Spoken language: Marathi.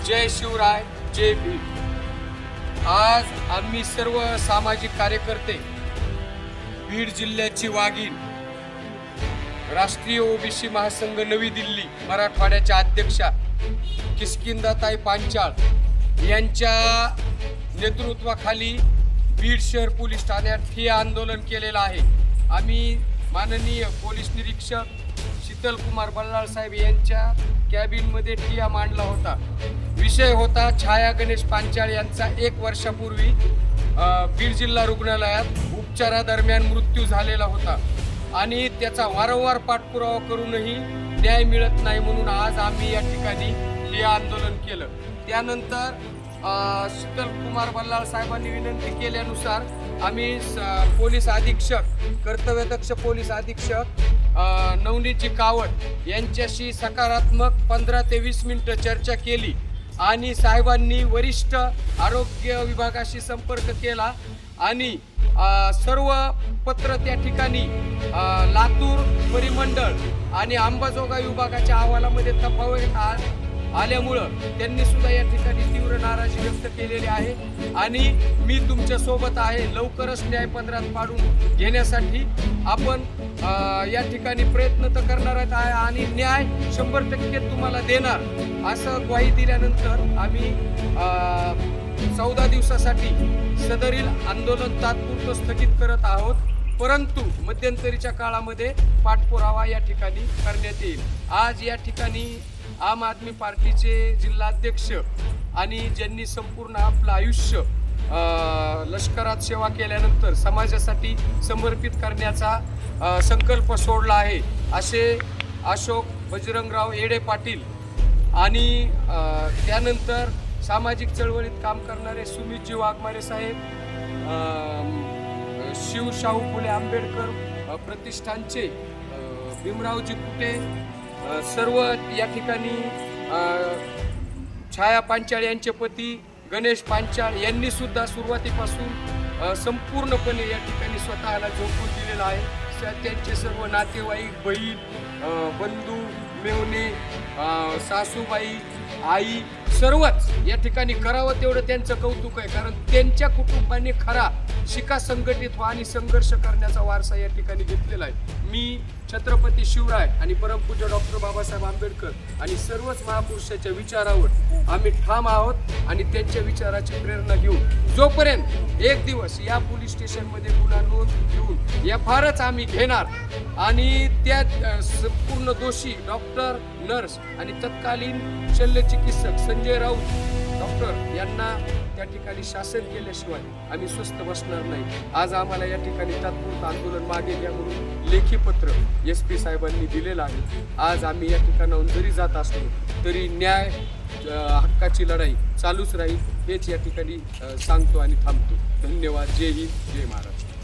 जय शिवराय, जय भीम। आज आम्ही सर्व सामाजिक कार्यकर्ते बीड जिल्ह्याची वाघीण, राष्ट्रीय ओबीसी महासंघ नवी दिल्ली मराठवाड्याच्या अध्यक्षा किष्किंधाताई पांचाळ यांच्या नेतृत्वाखाली बीड शहर पोलीस ठाण्यात ठिय्या आंदोलन केलेलं आहे। आम्ही माननीय पोलीस निरीक्षक शीतल कुमार बल्लाळ साहेब यांच्या कॅबिनमध्ये ठिय्या मांडला होता। विषय होता छाया गणेश पांचाळ यांचा 1 वर्षापूर्वी बीड जिल्हा रुग्णालयात उपचारादरम्यान मृत्यू झालेला होता आणि त्याचा वारंवार पाठपुरावा करूनही न्याय मिळत नाही, म्हणून आज आम्ही या ठिकाणी ठिय्या आंदोलन केलं। त्यानंतर शीतल कुमार बल्लाळ साहेबांनी विनंती केल्यानुसार आम्ही पोलीस अधीक्षक कर्तव्यदक्ष पोलीस अधीक्षक नवनीतजी कावट यांच्याशी सकारात्मक 15 ते 20 मिनिटं चर्चा केली आणि साहेबांनी वरिष्ठ आरोग्य विभागाशी संपर्क केला आणि सर्व पत्र त्या ठिकाणी लातूर परिमंडळ आणि अंबाजोगाई विभागाच्या अहवालामध्ये तफावत आल्यामुळं त्यांनी सुद्धा या ठिकाणी तीव्र नाराजी व्यक्त केलेली आहे आणि मी तुमच्या सोबत आहे, लवकरच न्यायपंधरात पाडून घेण्यासाठी आपण या ठिकाणी प्रयत्न तर करणार आहे आणि न्याय 100% तुम्हाला देणार असं ग्वाही दिल्यानंतर आम्ही 14 दिवसासाठी सदरील आंदोलन तात्पुरतं स्थगित करत आहोत, परंतु मध्यंतरीच्या काळामध्ये पाठपुरावा या ठिकाणी करण्यात येईल। आज या ठिकाणी आम आदमी पार्टीचे जिल्हाध्यक्ष आणि ज्यांनी संपूर्ण आपलं आयुष्य लष्करात सेवा केल्यानंतर समाजासाठी समर्पित करण्याचा संकल्प सोडला आहे असे अशोक बजरंगराव येडे पाटील आणि त्यानंतर सामाजिक चळवळीत काम करणारे सुमितजी वाघमारे साहेब, शिवशाहू फुले आंबेडकर प्रतिष्ठानचे भीमरावजी कुटे, सर्व या ठिकाणी छाया पांचाळ यांचे पती गणेश पांचाळ यांनी सुद्धा सुरुवातीपासून संपूर्णपणे या ठिकाणी स्वतःला झोकून दिलेला आहे। त्यांचे सर्व नातेवाईक, बहीण, बंधू, मेहुणे, सासूबाई, आई सर्वच या ठिकाणी करावं तेवढं त्यांचं कौतुक आहे, कारण त्यांच्या कुटुंबाने खरा शिका संघटित व्हा आणि संघर्ष करण्याचा वारसा या ठिकाणी घेतलेला आहे। मी छत्रपती शिवराय आणि परमपूज्य डॉक्टर बाबासाहेब आंबेडकर आणि सर्वच महापुरुषाच्या विचारावर आम्ही ठाम आहोत आणि त्यांच्या विचाराची प्रेरणा घेऊन जोपर्यंत एक दिवस या पोलीस स्टेशनमध्ये गुन्हा नोंद घेऊन FRच आम्ही घेणार आणि त्या संपूर्ण दोषी डॉक्टर, नर्स आणि तत्कालीन शल्यचिकित्सक संजय राऊत डॉक्टर यांना त्या ठिकाणी शासन केल्याशिवाय आम्ही स्वस्थ बसणार नाही। आज आम्हाला या ठिकाणी तात्पुरतं आंदोलन मागे घ्या म्हणून लेखी पत्र SP साहेबांनी दिलेलं आहे। आज आम्ही या ठिकाणाहून जरी जात असलो तरी न्याय हक्काची लढाई चालूच राहील हेच या ठिकाणी सांगतो आणि थांबतो। धन्यवाद। जय हिंद, जय महाराष्ट्र।